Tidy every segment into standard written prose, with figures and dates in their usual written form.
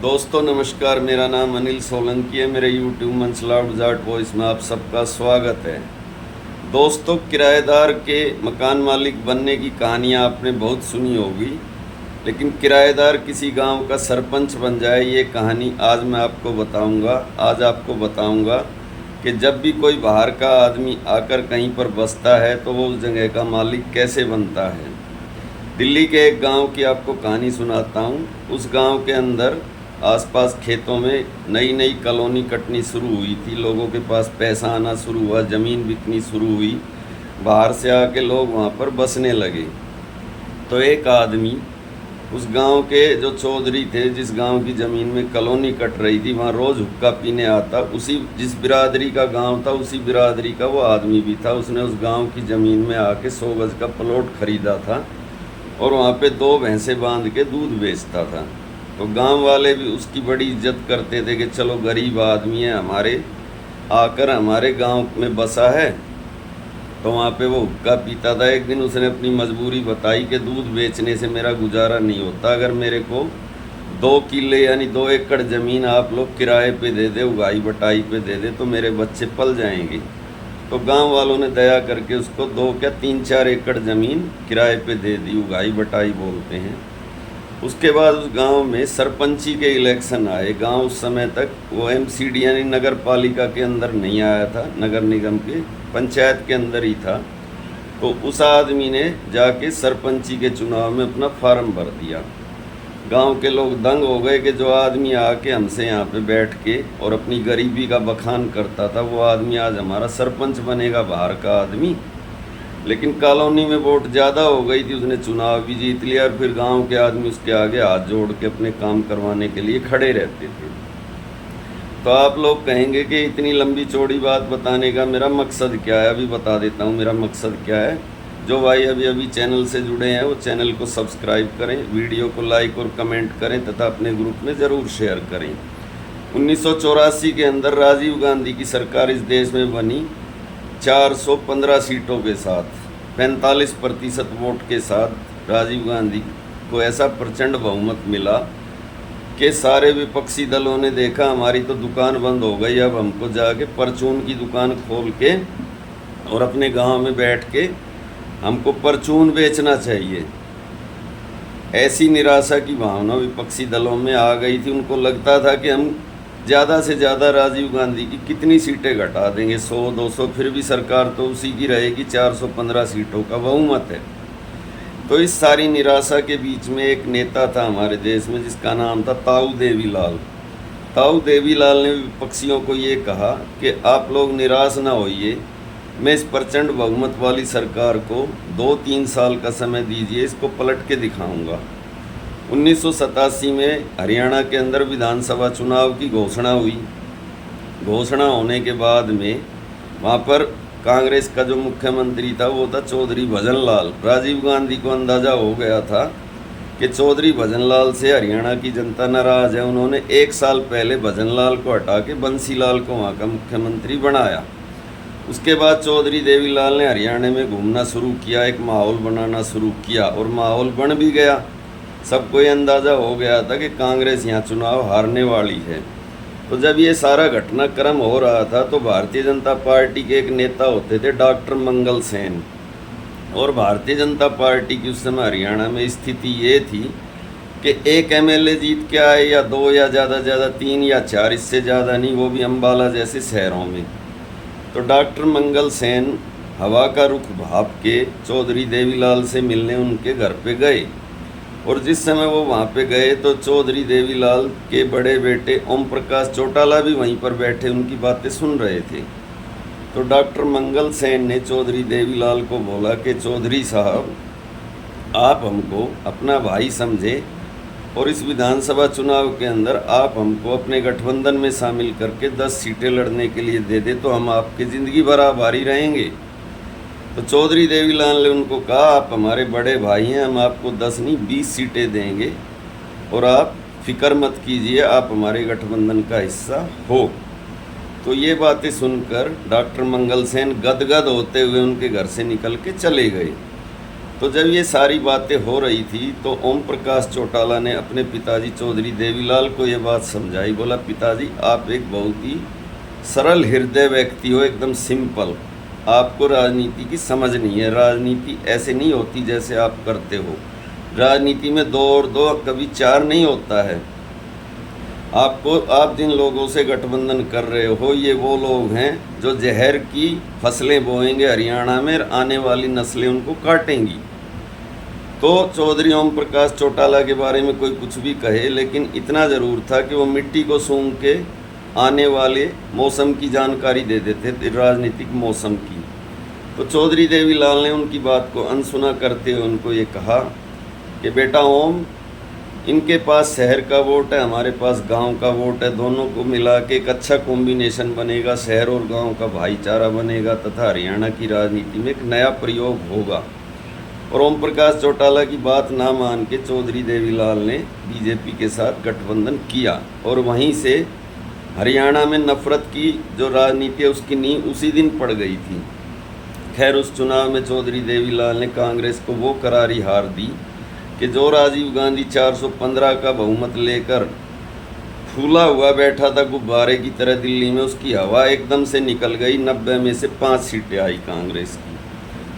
दोस्तों नमस्कार, मेरा नाम अनिल सोलंकी है। मेरे यूट्यूब मंच लाउड जाट वॉइस में आप सबका स्वागत है। दोस्तों, किराएदार के मकान मालिक बनने की कहानियाँ आपने बहुत सुनी होगी, लेकिन किराएदार किसी गांव का सरपंच बन जाए, ये कहानी आज मैं आपको बताऊंगा। आज आपको बताऊंगा कि जब भी कोई बाहर का आदमी आकर कहीं पर बसता है तो वो उस जगह का मालिक कैसे बनता है। दिल्ली के एक गांव की आपको कहानी सुनाता हूँ। उस गांव के अंदर आसपास खेतों में नई नई कॉलोनी कटनी शुरू हुई थी। लोगों के पास पैसा आना शुरू हुआ, ज़मीन बिकनी शुरू हुई, बाहर से आके लोग वहाँ पर बसने लगे। तो एक आदमी उस गांव के जो चौधरी थे, जिस गांव की ज़मीन में कॉलोनी कट रही थी, वहाँ रोज़ हुक्का पीने आता। उसी जिस बिरादरी का गांव था, उसी बिरादरी का वो आदमी भी था। उसने उस गांव की ज़मीन में आके 100 गज का प्लॉट ख़रीदा था और वहाँ पे 2 भैंसें बांध के दूध बेचता था। तो गांव वाले भी उसकी बड़ी इज्जत करते थे कि चलो गरीब आदमी है, आकर हमारे गांव में बसा है। तो वहाँ पे वो हुक्का पीता था। एक दिन उसने अपनी मजबूरी बताई कि दूध बेचने से मेरा गुजारा नहीं होता, अगर मेरे को 2 किले यानी 2 एकड़ ज़मीन आप लोग किराए पे दे दे, उगाई बटाई पे दे दे, तो मेरे बच्चे पल जाएंगे। तो गांव वालों ने दया करके उसको 2 क्या 3-4 एकड़ ज़मीन किराए पे दे दी, उगाई बटाई बोलते हैं। उसके बाद उस गांव में सरपंची के इलेक्शन आए। गांव उस समय तक वो एमसीडी यानी नगर पालिका के अंदर नहीं आया था, नगर निगम के पंचायत के अंदर ही था। तो उस आदमी ने जाके सरपंची के चुनाव में अपना फार्म भर दिया। गांव के लोग दंग हो गए कि जो आदमी आके हमसे यहाँ पे बैठ के और अपनी गरीबी का बखान करता था, वो आदमी आज हमारा सरपंच बनेगा, बाहर का आदमी। लेकिन कॉलोनी में वोट ज़्यादा हो गई थी, उसने चुनाव भी जीत लिया और फिर गांव के आदमी उसके आगे हाथ जोड़ के अपने काम करवाने के लिए खड़े रहते थे। तो आप लोग कहेंगे कि इतनी लंबी चौड़ी बात बताने का मेरा मकसद क्या है। अभी बता देता हूँ मेरा मकसद क्या है। जो भाई अभी चैनल से जुड़े हैं वो चैनल को सब्सक्राइब करें, वीडियो को लाइक और कमेंट करें तथा अपने ग्रुप में ज़रूर शेयर करें। 1984 के अंदर राजीव गांधी की सरकार इस देश में बनी 415 सीटों के साथ, 45% वोट के साथ राजीव गांधी को ऐसा प्रचंड बहुमत मिला कि सारे विपक्षी दलों ने देखा हमारी तो दुकान बंद हो गई, अब हमको जाके परचून की दुकान खोल के और अपने गांव में बैठ के हमको परचून बेचना चाहिए। ऐसी निराशा की भावना विपक्षी दलों में आ गई थी। उनको लगता था कि हम ज़्यादा से ज़्यादा राजीव गांधी की कितनी सीटें घटा देंगे, 100-200, फिर भी सरकार तो उसी की रहेगी। 415 सीटों का बहुमत है। तो इस सारी निराशा के बीच में एक नेता था हमारे देश में जिसका नाम था ताऊ देवीलाल। ताऊ देवीलाल ने विपक्षियों को ये कहा कि आप लोग निराश ना होइए, मैं इस प्रचंड बहुमत वाली सरकार को 2-3 साल का समय दीजिए, इसको पलट के दिखाऊंगा। 1987 में हरियाणा के अंदर विधानसभा चुनाव की घोषणा हुई। घोषणा होने के बाद में वहाँ पर कांग्रेस का जो मुख्यमंत्री था वो था चौधरी भजन लाल। राजीव गांधी को अंदाज़ा हो गया था कि चौधरी भजन लाल से हरियाणा की जनता नाराज़ है। उन्होंने 1 साल पहले भजन लाल को हटा के बंसी लाल को वहाँ का मुख्यमंत्री बनाया। उसके बाद चौधरी देवीलाल ने हरियाणा में घूमना शुरू किया, एक माहौल बनाना शुरू किया और माहौल बन भी गया। सबको ये अंदाज़ा हो गया था कि कांग्रेस यहाँ चुनाव हारने वाली है। तो जब ये सारा घटनाक्रम हो रहा था तो भारतीय जनता पार्टी के एक नेता होते थे डॉक्टर मंगल सेन, और भारतीय जनता पार्टी की उस समय हरियाणा में स्थिति ये थी कि 1 MLA जीत के आए या 2 या ज़्यादा 3 या 4, इससे ज़्यादा नहीं, वो भी अम्बाला जैसे शहरों में। तो डॉक्टर मंगल सेन हवा का रुख भाप के चौधरी देवीलाल से मिलने उनके घर पे गए, और जिस समय वो वहाँ पे गए तो चौधरी देवीलाल के बड़े बेटे ओम प्रकाश चौटाला भी वहीं पर बैठे उनकी बातें सुन रहे थे। तो डॉक्टर मंगल सेन ने चौधरी देवीलाल को बोला कि चौधरी साहब, आप हमको अपना भाई समझे और इस विधानसभा चुनाव के अंदर आप हमको अपने गठबंधन में शामिल करके 10 सीटें लड़ने के लिए दे दे तो हम आपकी ज़िंदगी भर आभारी रहेंगे। तो चौधरी देवीलाल ने उनको कहा, आप हमारे बड़े भाई हैं, हम आपको 10 नहीं 20 सीटें देंगे और आप फिक्र मत कीजिए, आप हमारे गठबंधन का हिस्सा हो। तो ये बातें सुनकर डॉक्टर मंगल सेन गदगद होते हुए उनके घर से निकल के चले गए। तो जब ये सारी बातें हो रही थी तो ओम प्रकाश चौटाला ने अपने पिताजी चौधरी देवीलाल को ये बात समझाई। बोला, पिताजी आप एक बहुत ही सरल हृदय व्यक्ति हो, एकदम सिंपल, आपको राजनीति की समझ नहीं है। राजनीति ऐसे नहीं होती जैसे आप करते हो। राजनीति में 2 और 2 कभी 4 नहीं होता है। आप जिन लोगों से गठबंधन कर रहे हो, ये वो लोग हैं जो जहर की फसलें बोएंगे हरियाणा में, आने वाली नस्लें उनको काटेंगी। तो चौधरी ओम प्रकाश चौटाला के बारे में कोई कुछ भी कहे, लेकिन इतना ज़रूर था कि वो मिट्टी को सूंघ के आने वाले मौसम की जानकारी दे देते थे, राजनीतिक मौसम की। तो चौधरी देवीलाल ने उनकी बात को अनसुना करते हुए उनको ये कहा कि बेटा ओम, इनके पास शहर का वोट है, हमारे पास गांव का वोट है, दोनों को मिला के एक अच्छा कॉम्बिनेशन बनेगा, शहर और गांव का भाईचारा बनेगा तथा हरियाणा की राजनीति में एक नया प्रयोग होगा। और ओम प्रकाश चौटाला की बात ना मान के चौधरी देवीलाल ने बीजेपी के साथ गठबंधन किया और वहीं से हरियाणा में नफरत की जो राजनीति है उसकी नींव उसी दिन पड़ गई थी। खैर, उस चुनाव में चौधरी देवीलाल ने कांग्रेस को वो करारी हार दी कि जो राजीव गांधी 415 का बहुमत लेकर फूला हुआ बैठा था गुब्बारे की तरह दिल्ली में, उसकी हवा एकदम से निकल गई। 90 में से 5 सीटें आई कांग्रेस की।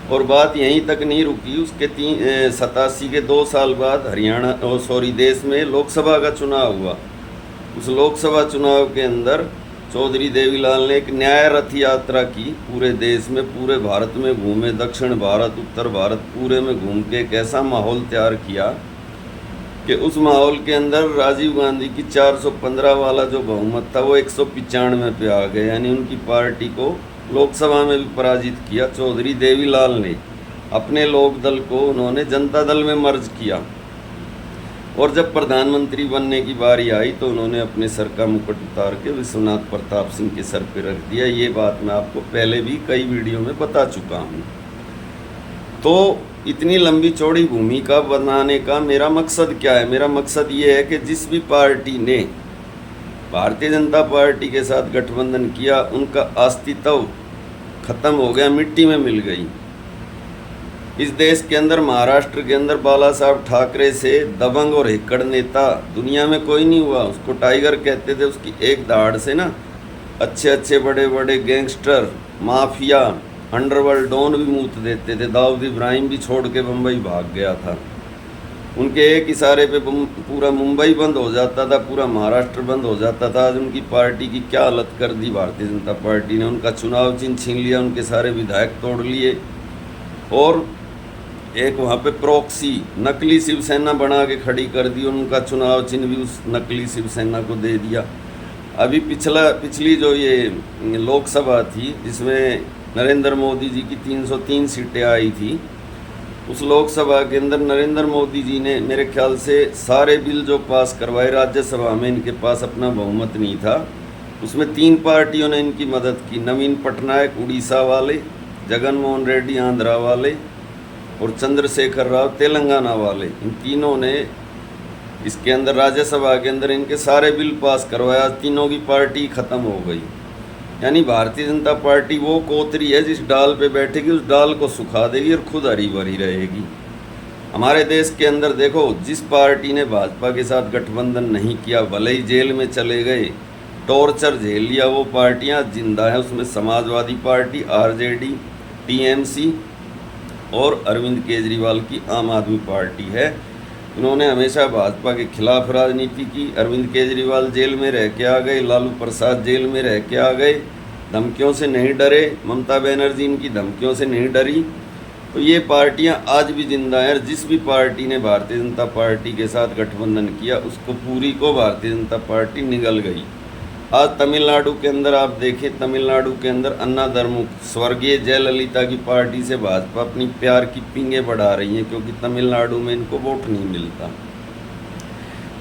और बात यहीं तक नहीं रुकी, उसके 87 के 2 साल बाद देश में लोकसभा का चुनाव हुआ। उस लोकसभा चुनाव के अंदर चौधरी देवीलाल ने एक न्याय रथ यात्रा की, पूरे देश में, पूरे भारत में घूमे, दक्षिण भारत, उत्तर भारत पूरे में घूम के एक ऐसा माहौल तैयार किया कि उस माहौल के अंदर राजीव गांधी की 415 वाला जो बहुमत था वो 195 पे आ गए, यानी उनकी पार्टी को लोकसभा में भी पराजित किया। चौधरी देवीलाल ने अपने लोक दल को उन्होंने जनता दल में मर्ज किया और जब प्रधानमंत्री बनने की बारी आई तो उन्होंने अपने सर का मुकुट उतार के विश्वनाथ प्रताप सिंह के सर पे रख दिया। ये बात मैं आपको पहले भी कई वीडियो में बता चुका हूँ। तो इतनी लंबी चौड़ी भूमिका बनाने का मेरा मकसद क्या है? मेरा मकसद ये है कि जिस भी पार्टी ने भारतीय जनता पार्टी के साथ गठबंधन किया उनका अस्तित्व खत्म हो गया, मिट्टी में मिल गई। इस देश के अंदर, महाराष्ट्र के अंदर बाला साहब ठाकरे से दबंग और हिक्कड़ नेता दुनिया में कोई नहीं हुआ। उसको टाइगर कहते थे। उसकी एक दहाड़ से ना अच्छे बड़े बड़े गैंगस्टर, माफिया, अंडरवर्ल्ड डॉन भी मूत देते थे। दाऊद इब्राहिम भी छोड़ के मुंबई भाग गया था। उनके एक इशारे पे पूरा मुंबई बंद हो जाता था, पूरा महाराष्ट्र बंद हो जाता था। आज उनकी पार्टी की क्या हालत कर दी भारतीय जनता पार्टी ने। उनका चुनाव चिन्ह छीन लिया, उनके सारे विधायक तोड़ लिए और एक वहाँ पे प्रॉक्सी नकली शिवसेना बना के खड़ी कर दी। उनका चुनाव चिन्ह भी उस नकली शिवसेना को दे दिया। अभी पिछली जो ये लोकसभा थी जिसमें नरेंद्र मोदी जी की 303 सीटें आई थी, उस लोकसभा के अंदर नरेंद्र मोदी जी ने मेरे ख्याल से सारे बिल जो पास करवाए, राज्यसभा में इनके पास अपना बहुमत नहीं था, उसमें 3 पार्टियों ने इनकी मदद की। नवीन पटनायक उड़ीसा वाले, जगन मोहन रेड्डी आंध्रा वाले और चंद्रशेखर राव तेलंगाना वाले, इन तीनों ने इसके अंदर राज्यसभा के अंदर इनके सारे बिल पास करवाया। तीनों की पार्टी ख़त्म हो गई। यानी भारतीय जनता पार्टी वो कोतरी है जिस डाल पे बैठेगी उस डाल को सुखा देगी और खुद हरी भरी रहेगी। हमारे देश के अंदर देखो, जिस पार्टी ने भाजपा के साथ गठबंधन नहीं किया, भले ही जेल में चले गए, टॉर्चर झेल लिया, वो पार्टियां जिंदा हैं। उसमें समाजवादी पार्टी, आरजेडी, टीएमसी और अरविंद केजरीवाल की आम आदमी पार्टी है। उन्होंने हमेशा भाजपा के खिलाफ राजनीति की। अरविंद केजरीवाल जेल में रह के आ गए, लालू प्रसाद जेल में रह के आ गए, धमकियों से नहीं डरे। ममता बनर्जी इनकी धमकियों से नहीं डरी। तो ये पार्टियां आज भी जिंदा हैं। जिस भी पार्टी ने भारतीय जनता पार्टी के साथ गठबंधन किया उसको पूरी को भारतीय जनता पार्टी निगल गई। आज तमिलनाडु के अंदर आप देखें, तमिलनाडु के अंदर अन्ना द्रमुक, स्वर्गीय जयललिता की पार्टी से भाजपा अपनी प्यार की पींगे बढ़ा रही है, क्योंकि तमिलनाडु में इनको वोट नहीं मिलता।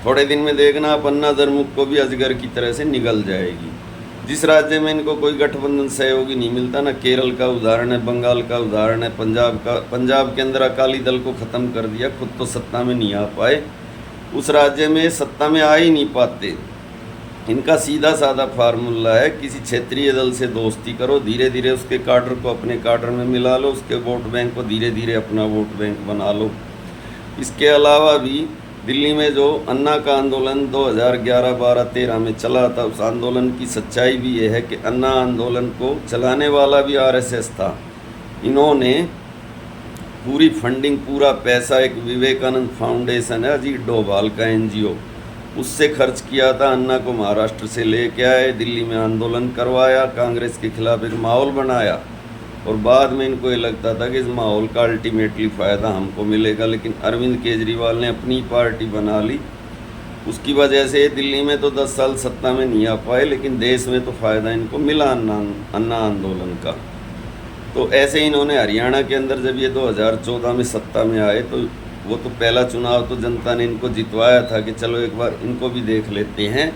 थोड़े दिन में देखना आप, अन्ना द्रमुक को भी अजगर की तरह से निगल जाएगी। जिस राज्य में इनको कोई गठबंधन सहयोगी नहीं मिलता ना, केरल का उदाहरण है, बंगाल का उदाहरण है, पंजाब के अंदर अकाली दल को ख़त्म कर दिया, खुद तो सत्ता में नहीं आ पाए, उस राज्य में सत्ता में आ ही नहीं पाते। इनका सीधा साधा फार्मूला है, किसी क्षेत्रीय दल से दोस्ती करो, धीरे धीरे उसके काडर को अपने काडर में मिला लो, उसके वोट बैंक को धीरे धीरे अपना वोट बैंक बना लो। इसके अलावा भी दिल्ली में जो अन्ना का आंदोलन 2011, 12, 13 में चला था, उस आंदोलन की सच्चाई भी ये है कि अन्ना आंदोलन को चलाने वाला भी आरएसएस था। इन्होंने पूरी फंडिंग, पूरा पैसा एक विवेकानंद फाउंडेशन है, अजीत डोभाल का एनजीओ, उससे खर्च किया था। अन्ना को महाराष्ट्र से लेके आए, दिल्ली में आंदोलन करवाया, कांग्रेस के खिलाफ एक माहौल बनाया, और बाद में इनको ये लगता था कि इस माहौल का अल्टीमेटली फ़ायदा हमको मिलेगा। लेकिन अरविंद केजरीवाल ने अपनी पार्टी बना ली, उसकी वजह से दिल्ली में तो 10 साल सत्ता में नहीं आ पाए, लेकिन देश में तो फ़ायदा इनको मिला अन्ना आंदोलन का। तो ऐसे ही इन्होंने हरियाणा के अंदर जब ये 2014 में सत्ता में आए, तो वो तो पहला चुनाव तो जनता ने इनको जितवाया था कि चलो एक बार इनको भी देख लेते हैं।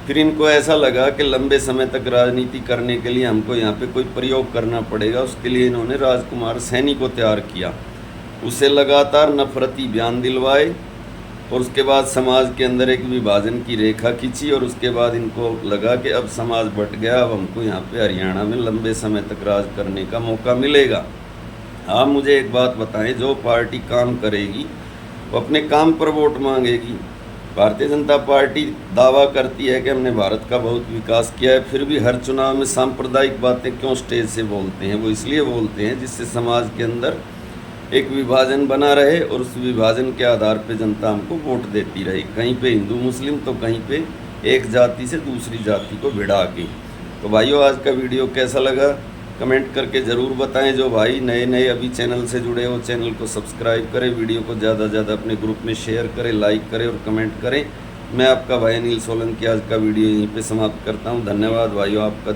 फिर इनको ऐसा लगा कि लंबे समय तक राजनीति करने के लिए हमको यहाँ पे कोई प्रयोग करना पड़ेगा। उसके लिए इन्होंने राजकुमार सैनी को तैयार किया, उससे लगातार नफरती बयान दिलवाए, और उसके बाद समाज के अंदर एक विभाजन की रेखा खींची, और उसके बाद इनको लगा कि अब समाज बट गया, अब हमको यहाँ पे हरियाणा में लंबे समय तक राज करने का मौका मिलेगा। आप मुझे एक बात बताएं, जो पार्टी काम करेगी वो अपने काम पर वोट मांगेगी। भारतीय जनता पार्टी दावा करती है कि हमने भारत का बहुत विकास किया है, फिर भी हर चुनाव में सांप्रदायिक बातें क्यों स्टेज से बोलते हैं? वो इसलिए बोलते हैं जिससे समाज के अंदर एक विभाजन बना रहे, और उस विभाजन के आधार पे जनता हमको वोट देती रही, कहीं पे हिंदू मुस्लिम, तो कहीं पे एक जाति से दूसरी जाति को भिड़ा के। तो भाइयों, आज का वीडियो कैसा लगा कमेंट करके ज़रूर बताएं। जो भाई नए अभी चैनल से जुड़े हो, चैनल को सब्सक्राइब करें, वीडियो को ज़्यादा से ज़्यादा अपने ग्रुप में शेयर करें, लाइक करें और कमेंट करें। मैं आपका भाई अनिल सोलंकी आज का वीडियो यहीं पे समाप्त करता हूं। धन्यवाद भाइयों आपका।